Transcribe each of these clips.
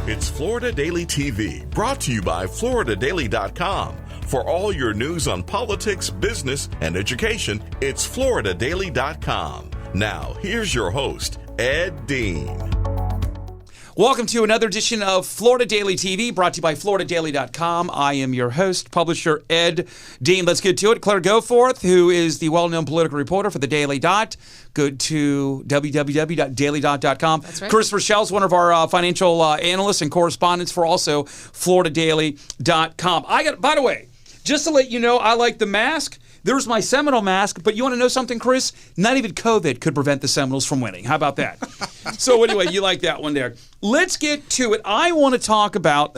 It's Florida Daily TV, brought to you by FloridaDaily.com. For all your news on politics, business, and education, it's FloridaDaily.com. Now, here's your host, Ed Dean. Welcome to another edition of Florida Daily TV, brought to you by FloridaDaily.com. I am your host, publisher Ed Dean. Let's get to it. Claire Goforth, who is the well-known political reporter for the Daily Dot. Go to www.dailydot.com. That's right. Chris Reuschle is one of our financial analysts and correspondents for also FloridaDaily.com. By the way, just to let you know, I like the mask. There's my Seminole mask, but you want to know something, Chris? Not even COVID could prevent the Seminoles from winning. How about that? So anyway, you like that one there. Let's get to it. I want to talk about,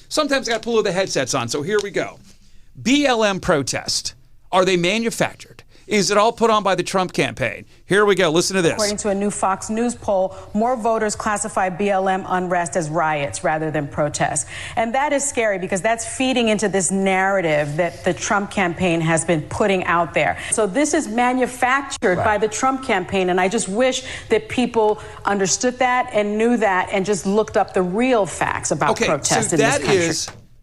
sometimes I got to pull the headsets on, so here we go. BLM protest. Are they manufactured? Is it all put on by the Trump campaign? Here we go. Listen to this. According to a new Fox News poll, more voters classify BLM unrest as riots rather than protests. And that is scary because that's feeding into this narrative that the Trump campaign has been putting out there. So this is manufactured by the Trump campaign. And I just wish that people understood that and knew that and just looked up the real facts about protests in this country.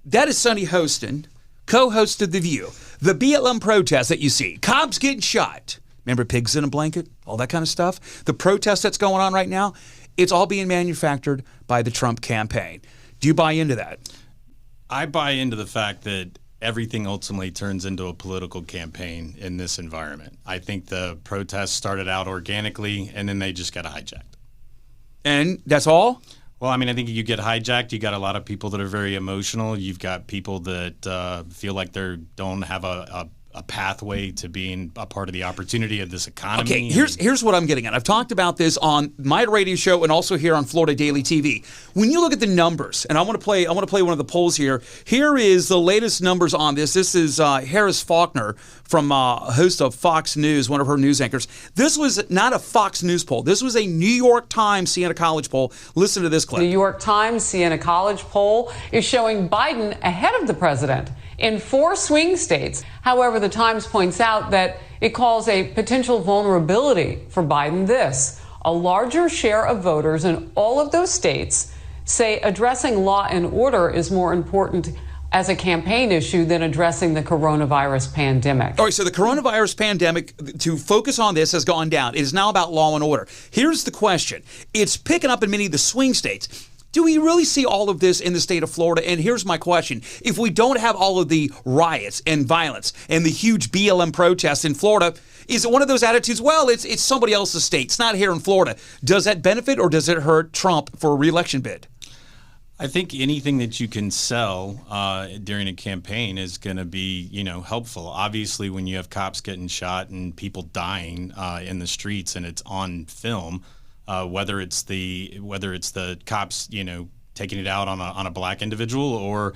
That is Sunny Hostin, co-host of The View. The BLM protest that you see, cops getting shot. Remember pigs in a blanket, all that kind of stuff? The protest that's going on right now, it's all being manufactured by the Trump campaign. Do you buy into that? I buy into the fact that everything ultimately turns into a political campaign in this environment. I think the protests started out organically, and then they just got hijacked. And that's all? Well, I mean, I think you get hijacked. You got a lot of people that are very emotional. You've got people that feel like they don't have a pathway to being a part of the opportunity of this economy. Okay, here's what I'm getting at. I've talked about this on my radio show and also here on Florida Daily TV. When you look at the numbers, and I want to play one of the polls here. Here is the latest numbers on this. This is Harris Faulkner, from host of Fox News, one of her news anchors. This was not a Fox News poll. This was a New York Times Siena College poll. Listen to this clip. The New York Times Siena College poll is showing Biden ahead of the president in 4 swing states. However, the Times points out that it calls a potential vulnerability for Biden this: a larger share of voters in all of those states say addressing law and order is more important as a campaign issue than addressing the coronavirus pandemic. All right, so the coronavirus pandemic, to focus on this, has gone down. It is now about law and order. Here's the question. It's picking up in many of the swing states. Do we really see all of this in the state of Florida? And here's my question. If we don't have all of the riots and violence and the huge BLM protests in Florida, is it one of those attitudes, well, it's somebody else's state. It's not here in Florida. Does that benefit or does it hurt Trump for a re-election bid? I think anything that you can sell during a campaign is going to be, helpful. Obviously, when you have cops getting shot and people dying in the streets and it's on film, whether it's the cops, taking it out on a black individual or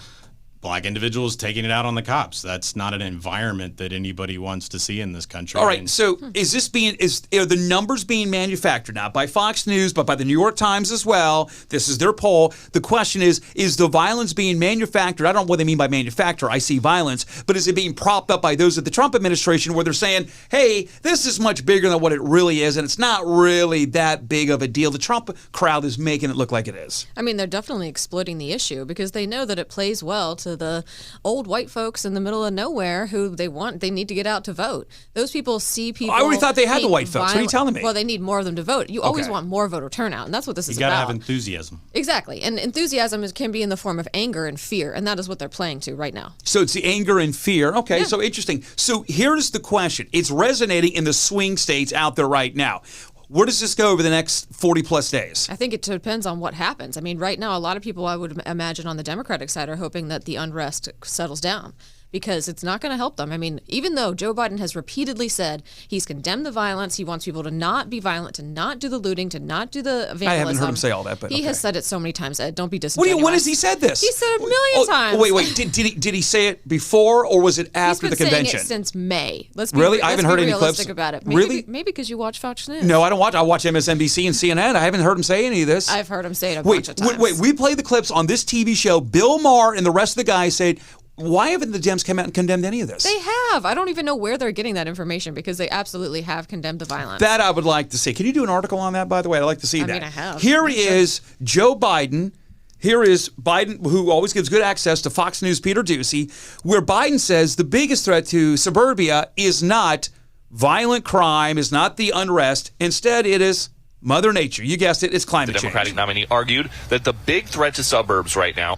black individuals taking it out on the cops. That's not an environment that anybody wants to see in this country. All right, so are the numbers being manufactured, not by Fox News, but by the New York Times as well? This is their poll. The question is the violence being manufactured? I don't know what they mean by manufacture. I see violence, but is it being propped up by those of the Trump administration where they're saying, hey, this is much bigger than what it really is, and it's not really that big of a deal? The Trump crowd is making it look like it is. I mean, they're definitely exploiting the issue because they know that it plays well to the old white folks in the middle of nowhere who they need to get out to vote. Those people see people. I already thought they had the white folks. What are you telling me? Well, they need more of them to vote. You always want more voter turnout, and that's what this is about. You got to have enthusiasm. Exactly. And enthusiasm can be in the form of anger and fear, and that is what they're playing to right now. So it's the anger and fear. Okay, so interesting. So here's the question. It's resonating in the swing states out there right now. Where does this go over the next 40-plus days? I think it depends on what happens. I mean, right now, a lot of people, I would imagine, on the Democratic side are hoping that the unrest settles down, because it's not going to help them. I mean, even though Joe Biden has repeatedly said he's condemned the violence, he wants people to not be violent, to not do the looting, to not do the vandalism. I haven't heard him say all that, but he has said it so many times. Ed, don't be disingenuous. When has he said this? He said it a million times. Wait. Did he say it before or was it after the convention? He's been saying it since May. Really? I haven't heard any clips about it. Really? Maybe because you watch Fox News. No, I don't watch. I watch MSNBC and CNN. I haven't heard him say any of this. I've heard him say it a bunch of times. Wait. We play the clips on this TV show. Bill Maher and the rest of the guys said, Why haven't the Dems come out and condemned any of this? They have. I don't even know where they're getting that information because they absolutely have condemned the violence. That I would like to see. Can you do an article on that, by the way? I'd like to see that. I mean, I have. Here is Joe Biden. Here is Biden, who always gives good access to Fox News' Peter Doocy, where Biden says the biggest threat to suburbia is not violent crime, is not the unrest. Instead, it is Mother Nature. You guessed it, it's climate change. The Democratic nominee argued that the big threat to suburbs right now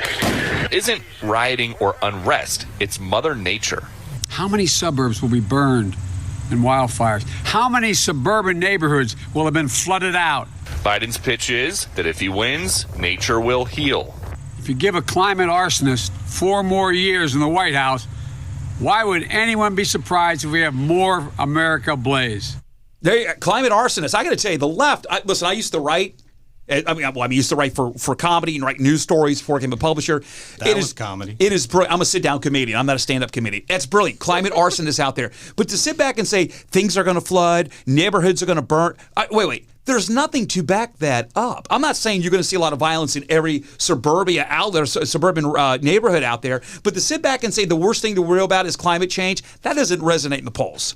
isn't rioting or unrest, it's Mother Nature. How many suburbs will be burned in wildfires? How many suburban neighborhoods will have been flooded out? Biden's pitch is that if he wins, nature will heal. If you give a climate arsonist 4 more years in the White House, why would anyone be surprised if we have more America ablaze? Climate arsonists. I got to tell you, the left. Listen, I used to write. I used to write for comedy and write news stories before I became a publisher. That was comedy. It is brilliant. I'm a sit-down comedian. I'm not a stand-up comedian. That's brilliant. Climate arsonists out there. But to sit back and say things are going to flood, neighborhoods are going to burn. Wait. There's nothing to back that up. I'm not saying you're going to see a lot of violence in every suburbia outlet, suburban neighborhood out there. But to sit back and say the worst thing to worry about is climate change, that doesn't resonate in the polls.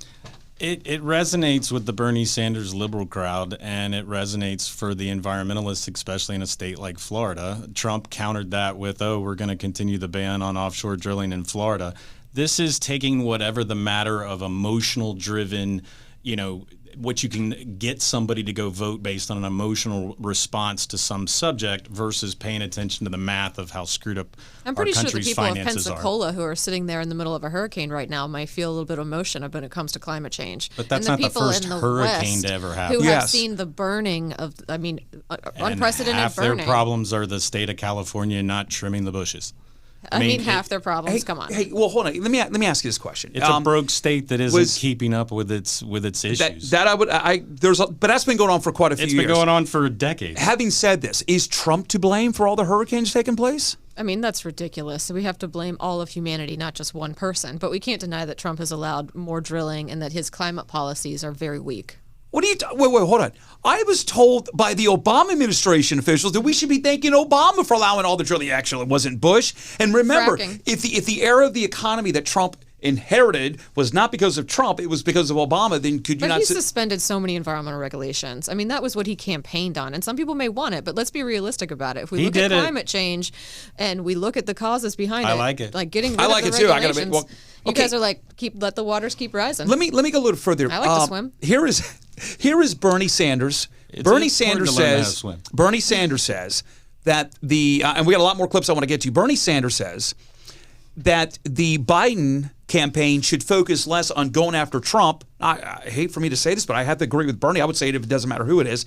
It resonates with the Bernie Sanders liberal crowd, and it resonates for the environmentalists, especially in a state like Florida. Trump countered that with, we're going to continue the ban on offshore drilling in Florida. This is taking whatever the matter of emotional-driven, what you can get somebody to go vote based on an emotional response to some subject versus paying attention to the math of how screwed up I'm pretty our sure the country's people of finances Pensacola who are sitting there in the middle of a hurricane right now might feel a little bit of emotion when it comes to climate change. But that's and not the first hurricane to ever happen. Who have seen the burning of, unprecedented half burning. Their problems are the state of California not trimming the bushes. I mean, half their problems. Come on. Hey, well, hold on. Let me ask you this question. It's a broke state that isn't keeping up with its issues. But that's been going on for quite a few years. It's been going on for decades. Having said this, is Trump to blame for all the hurricanes taking place? I mean, that's ridiculous. We have to blame all of humanity, not just one person. But we can't deny that Trump has allowed more drilling and that his climate policies are very weak. What are you? Wait, hold on. I was told by the Obama administration officials that we should be thanking Obama for allowing all the drilling. Actually, it wasn't Bush. And remember, if the era of the economy that Trump inherited was not because of Trump, it was because of Obama, then could you not... But he suspended so many environmental regulations. I mean, that was what he campaigned on. And some people may want it, but let's be realistic about it. If we look at climate change and we look at the causes behind it... I like it. Like getting rid of the regulations, you guys are like, let the waters keep rising. Let me go a little further. I like to swim. Here is Bernie Sanders. Bernie Sanders says that and we got a lot more clips I want to get to. Bernie Sanders says that the Biden campaign should focus less on going after Trump. I hate for me to say this, but I have to agree with Bernie. I would say it if it doesn't matter who it is,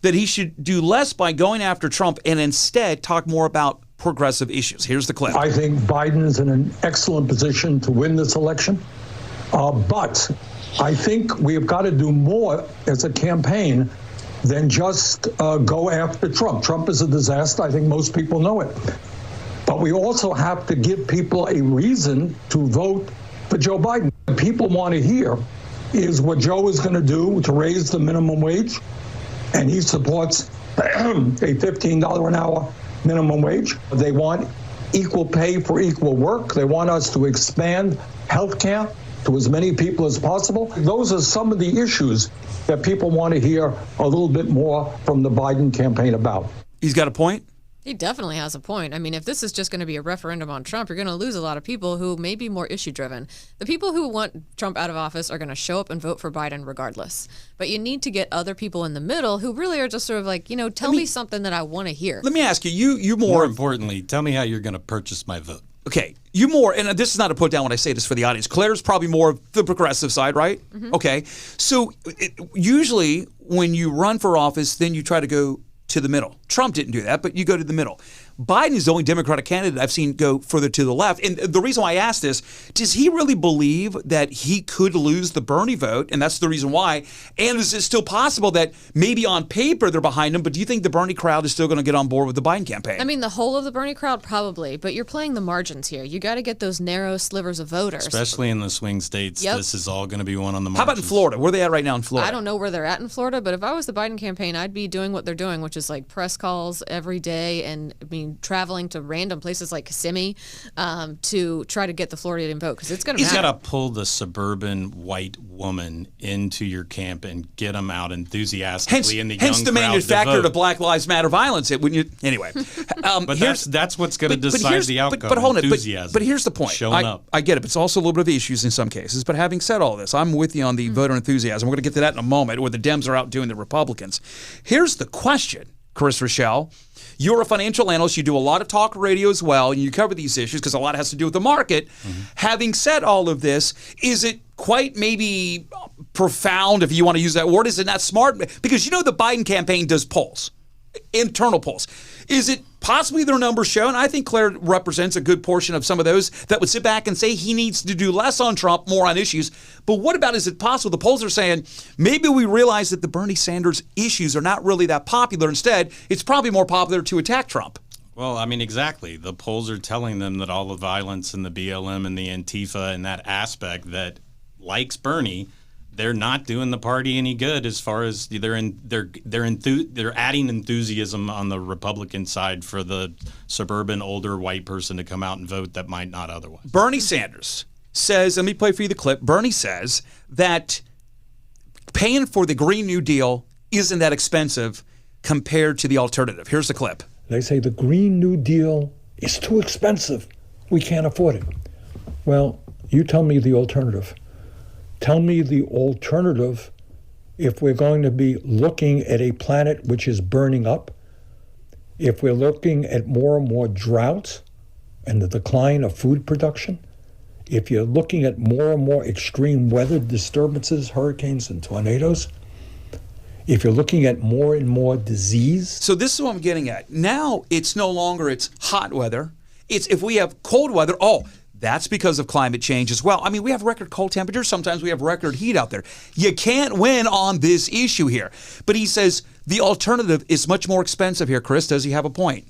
that he should do less by going after Trump and instead talk more about progressive issues. Here's the clip. I think Biden's in an excellent position to win this election, but I think we've got to do more as a campaign than just go after Trump. Trump is a disaster. I think most people know it. But we also have to give people a reason to vote for Joe Biden. What people want to hear is what Joe is going to do to raise the minimum wage, and he supports a $15 an hour minimum wage. They want equal pay for equal work. They want us to expand health care to as many people as possible. Those are some of the issues that people want to hear a little bit more from the Biden campaign about. He's got a point. He definitely has a point. I mean, if this is just going to be a referendum on Trump, you're going to lose a lot of people who may be more issue-driven. The people who want Trump out of office are going to show up and vote for Biden regardless. But you need to get other people in the middle who really are just sort of like, tell me something that I want to hear. Let me ask you, you more importantly, tell me how you're going to purchase my vote. Okay, you more, and this is not a put down when I say this for the audience. Claire's probably more of the progressive side, right? Mm-hmm. Okay, so usually when you run for office, then you try to go to the middle. Trump didn't do that, but you go to the middle. Biden is the only Democratic candidate I've seen go further to the left. And the reason why I ask this, does he really believe that he could lose the Bernie vote? And that's the reason why. And is it still possible that maybe on paper they're behind him, but do you think the Bernie crowd is still going to get on board with the Biden campaign? I mean, the whole of the Bernie crowd, probably. But you're playing the margins here. You got to get those narrow slivers of voters. Especially in the swing states. Yep. This is all going to be one on the margins. How about in Florida? Where are they at right now in Florida? I don't know where they're at in Florida, but if I was the Biden campaign, I'd be doing what they're doing, which is like press calls every day and mean, traveling to random places like Kissimmee to try to get the Floridian vote, because it's going to He's matter. got to pull the suburban white woman into your camp and get them out enthusiastically in the young hence the crowd manufacturer to vote. of Black Lives Matter violence. Anyway. But that's what's going to decide the outcome. But hold on. Enthusiasm. But here's the point. Showing up. I get it. But it's also a little bit of issues in some cases. But having said all this, I'm with you on the voter enthusiasm. We're going to get to that in a moment, where the Dems are outdoing the Republicans. Here's the question, Chris Reuschle. You're a financial analyst. You do a lot of talk radio as well, and you cover these issues because a lot has to do with the market. Having said all of this, is it quite maybe profound, if you want to use that word? Is it not smart? Because the Biden campaign does polls, internal polls. Is it possibly their numbers show? And I think Claire represents a good portion of some of those that would sit back and say he needs to do less on Trump, more on issues. But what about, is it possible the polls are saying maybe we realize that the Bernie Sanders issues are not really that popular. Instead, it's probably more popular to attack Trump. Well, I mean, exactly. The polls are telling them that all the violence and the BLM and the Antifa and that aspect that likes Bernie, they're not doing the party any good, as far as they're adding enthusiasm on the Republican side for the suburban older white person to come out and vote that might not otherwise. Bernie Sanders says, let me play for you the clip. Bernie says that paying for the Green New Deal isn't that expensive compared to the alternative. Here's the clip. They say the Green New Deal is too expensive. We can't afford it. Well, you tell me the alternative. Tell me the alternative if we're going to be looking at a planet which is burning up, if we're looking at more and more droughts and the decline of food production, if you're looking at more and more extreme weather disturbances, hurricanes and tornadoes, if you're looking at more and more disease. So this is what I'm getting at. Now it's no longer it's hot weather. It's if we have cold weather, that's because of climate change as well. I mean, we have record cold temperatures. Sometimes we have record heat out there. You can't win on this issue here. But he says the alternative is much more expensive here. Chris, does he have a point?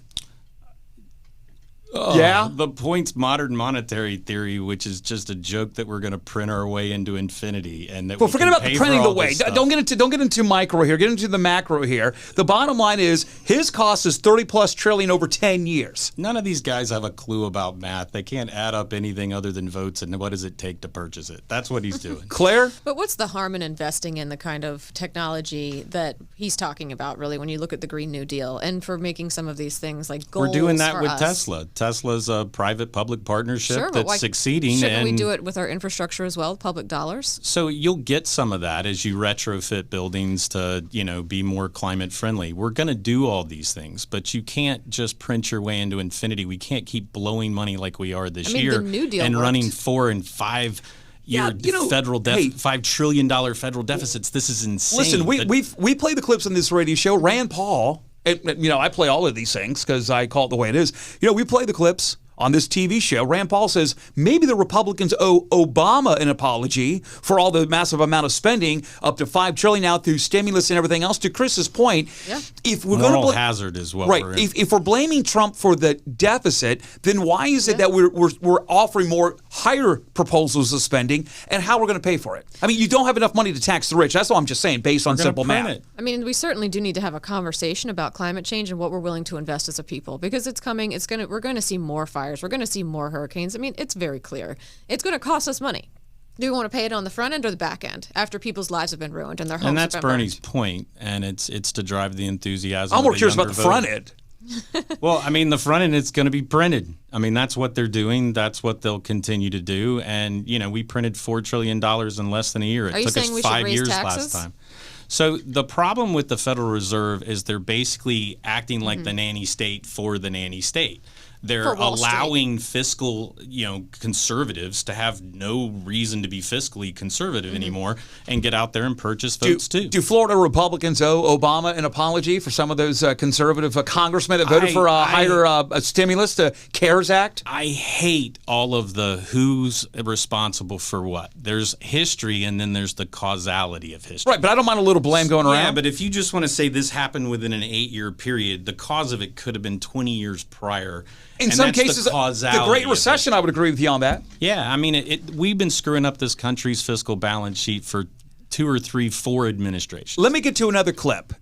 Yeah? The point's modern monetary theory, which is just a joke that we're going to print our way into infinity. And that forget about the printing the way. Don't get into micro here. Get into the macro here. The bottom line is his cost is $30+ trillion over 10 years. None of these guys have a clue about math. They can't add up anything other than votes and what does it take to purchase it. That's what he's doing. Claire? But what's the harm in investing in the kind of technology that he's talking about, really, when you look at the Green New Deal, and for making some of these things like goals? We're doing that for with us? Tesla. Tesla's a private-public partnership that's succeeding. Shouldn't we do it with our infrastructure as well, public dollars? So you'll get some of that as you retrofit buildings to, be more climate-friendly. We're going to do all these things, but you can't just print your way into infinity. We can't keep blowing money like we are this year the New Deal and worked. running 4 and 5 federal $5 trillion federal deficits. This is insane. Listen, we play the clips on this radio show. Rand Paul, I play all of these things because I call it the way it is. We play the clips on this TV show. Rand Paul says maybe the Republicans owe Obama an apology for all the massive amount of spending, up to $5 trillion now through stimulus and everything else. To Chris's point, if we're moral hazard is what we're in. If we're blaming Trump for the deficit, then why is it that we're offering more higher proposals of spending, and how we're going to pay for it? I mean, you don't have enough money to tax the rich. That's all I'm just saying, based on simple math. I mean, we certainly do need to have a conversation about climate change and what we're willing to invest as a people, because it's coming. We're going to see more fires. We're going to see more hurricanes. I mean, it's very clear. It's going to cost us money. Do we want to pay it on the front end or the back end after people's lives have been ruined and their homes have been burned? And that's Bernie's point, and it's to drive the enthusiasm. I'm more curious about the front end. Well, I mean, the front end, it's going to be printed. I mean, that's what they're doing. That's what they'll continue to do. And, we printed $4 trillion in less than a year. It took us 5 years last time. So the problem with the Federal Reserve is they're basically acting like the nanny state for the nanny state. They're allowing fiscal, conservatives to have no reason to be fiscally conservative anymore and get out there and purchase votes too. Do Florida Republicans owe Obama an apology for some of those conservative congressmen that voted for a higher stimulus, the CARES Act? I hate all of the who's responsible for what. There's history and then there's the causality of history. Right, but I don't mind a little blame going around. Yeah, but if you just want to say this happened within an 8-year period, the cause of it could have been 20 years prior. In some cases, the Great Recession, I would agree with you on that. Yeah, I mean, we've been screwing up this country's fiscal balance sheet for 2 or 3, 4 administrations. Let me get to another clip.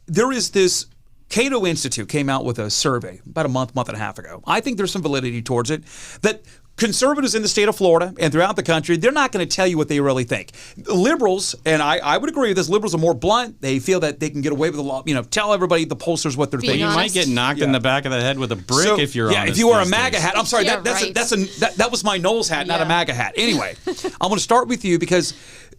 There is this Cato Institute came out with a survey about a month and a half ago. I think there's some validity towards it, that conservatives in the state of Florida and throughout the country, they're not going to tell you what they really think. Liberals, and I would agree with this, liberals are more blunt. They feel that they can get away with the law, tell everybody, the pollsters, what they're thinking. You might get knocked in the back of the head with a brick if you're honest. Yeah, if you wear a MAGA hat. I'm sorry, Yeah, that was my Knowles hat, not a MAGA hat. Anyway, I'm going to start with you because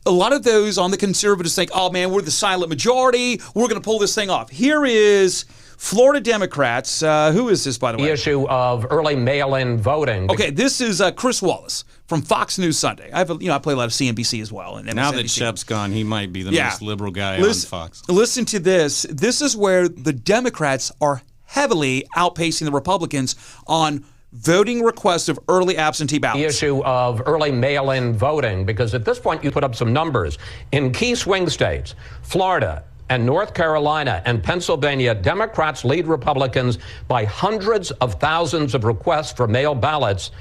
a lot of those on the conservatives think, oh man, we're the silent majority. We're going to pull this thing off. Here is Florida Democrats. Who is this, by the way? The issue of early mail-in voting. Okay, this is Chris Wallace from Fox News Sunday. I play a lot of CNBC as well. And now that Shep's gone, he might be the most liberal guy on Fox. Listen to this. This is where the Democrats are heavily outpacing the Republicans on voting requests of early absentee ballots. The issue of early mail-in voting, because at this point you put up some numbers. In key swing states, Florida and North Carolina and Pennsylvania, Democrats lead Republicans by hundreds of thousands of requests for mail ballots.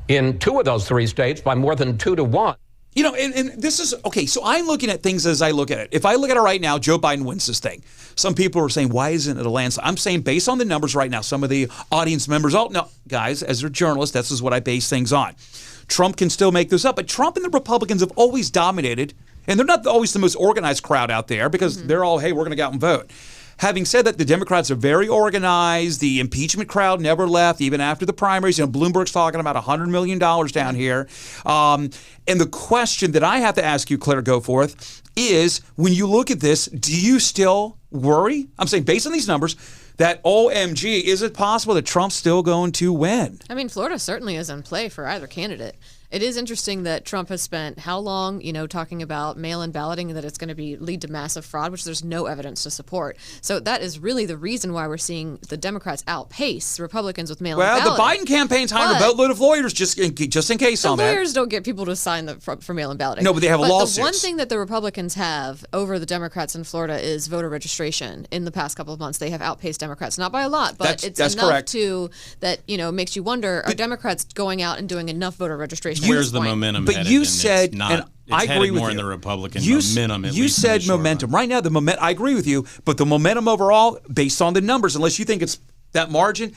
In 2 of those 3 states by more than 2 to 1. And this is, okay, so I'm looking at things as I look at it. If I look at it right now, Joe Biden wins this thing. Some people are saying, why isn't it a landslide? I'm saying based on the numbers right now, some of the audience members, no, guys, as a journalist, this is what I base things on. Trump can still make this up, but Trump and the Republicans have always dominated, and they're not always the most organized crowd out there because they're all, hey, we're going to go out and vote. Having said that, the Democrats are very organized. The impeachment crowd never left, even after the primaries. Bloomberg's talking about $100 million down here. And the question that I have to ask you, Claire Goforth, is when you look at this, do you still worry? I'm saying based on these numbers, that OMG, is it possible that Trump's still going to win? I mean, Florida certainly is in play for either candidate. It is interesting that Trump has spent how long, talking about mail-in balloting, that it's going to lead to massive fraud, which there's no evidence to support. So that is really the reason why we're seeing the Democrats outpace Republicans with mail-in balloting. Well, the Biden campaign's hiring a boatload of lawyers just in case on that. Lawyers don't get people to sign for mail-in balloting. No, but they have lawsuits. The one thing that the Republicans have over the Democrats in Florida is voter registration. In the past couple of months, they have outpaced Democrats, not by a lot, but it's enough correct. that makes you wonder: are Democrats going out and doing enough voter registration? Where's the momentum? But you said, and I agree with more you. in the Republican momentum. You said momentum. Right now, the momentum. I agree with you, but the momentum overall, based on the numbers, unless you think it's that margin,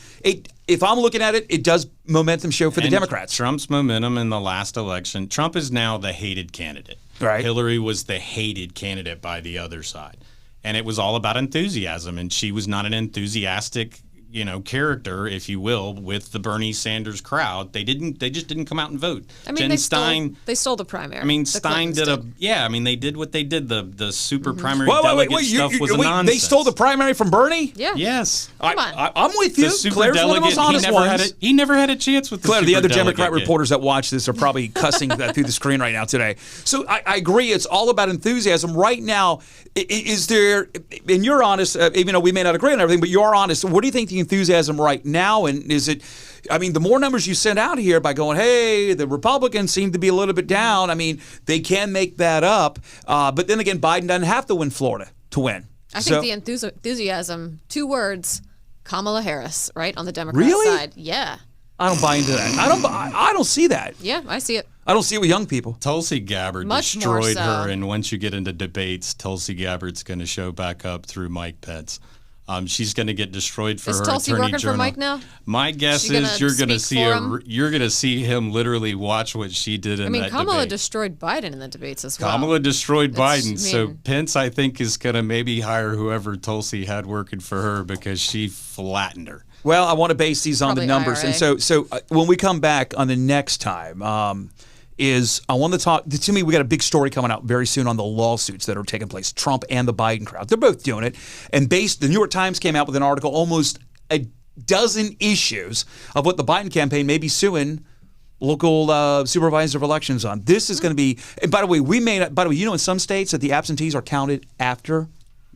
if I'm looking at it, it does momentum show for the Democrats. Trump's momentum in the last election. Trump is now the hated candidate. Right. Hillary was the hated candidate by the other side, and it was all about enthusiasm, and she was not an enthusiastic character, if you will, with the Bernie Sanders crowd. They just didn't come out and vote. I mean, they stole the primary. I mean, Stein did they did what they did. The super primary delegate stuff was a nonsense. They stole the primary from Bernie? Yeah. Yes. I'm with you. The super Claire's delegate, one of the most honest ones. He never had a chance with the Claire, super the other delegate Democrat reporters that watch this are probably cussing through the screen right now today. So I agree. It's all about enthusiasm. Right now, is there, and you're honest, even though we may not agree on everything, but you're honest, what do you think the enthusiasm right now, and is it, the more numbers you send out here by going, hey, the Republicans seem to be a little bit down, they can make that up, but then again, Biden doesn't have to win Florida to win. I think the enthusiasm, 2 words, Kamala Harris, right, on the Democrat side. Yeah. I don't buy into that. I don't see that. Yeah, I see it. I don't see it with young people. Tulsi Gabbard Much destroyed more so. her, and once you get into debates, Tulsi Gabbard's going to show back up through Mike Pence. She's going to get destroyed for Is her Tulsi attorney working general. for Mike now? My guess is you're going to see him literally watch what she did in that debate. Kamala destroyed Biden in the debates as well. Kamala destroyed Biden, so Pence, I think, is going to maybe hire whoever Tulsi had working for her because she flattened her. Well, I want to base these on the numbers, IRA. and so when we come back on the next time. I want to talk, to me, we got a big story coming out very soon on the lawsuits that are taking place, Trump and the Biden crowd. They're both doing it. And the New York Times came out with an article, almost a dozen issues of what the Biden campaign may be suing local supervisor of elections on. This is going to be, and by the way, in some states that the absentees are counted after.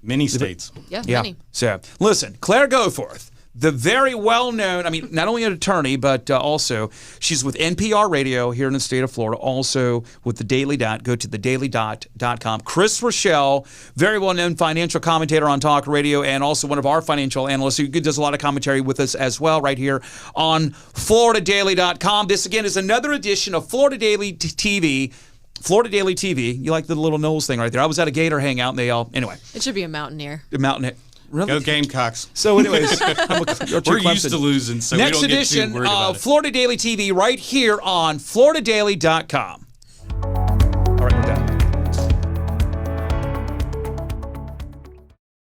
Many states. Yeah, many. So, listen, Claire Goforth, the very well-known, not only an attorney, but also she's with NPR Radio here in the state of Florida, also with The Daily Dot. Go to thedailydot.com. Chris Reuschle, very well-known financial commentator on talk radio, and also one of our financial analysts who does a lot of commentary with us as well right here on FloridaDaily.com. This, again, is another edition of Florida Daily TV. Florida Daily TV. You like the little Knowles thing right there. I was at a Gator hangout, and they all, anyway. It should be a Mountaineer. The Mountaineer. Really? Go Gamecocks. So, anyways, we're used to losing, so next we don't edition get too worried about it. Florida Daily TV right here on FloridaDaily.com.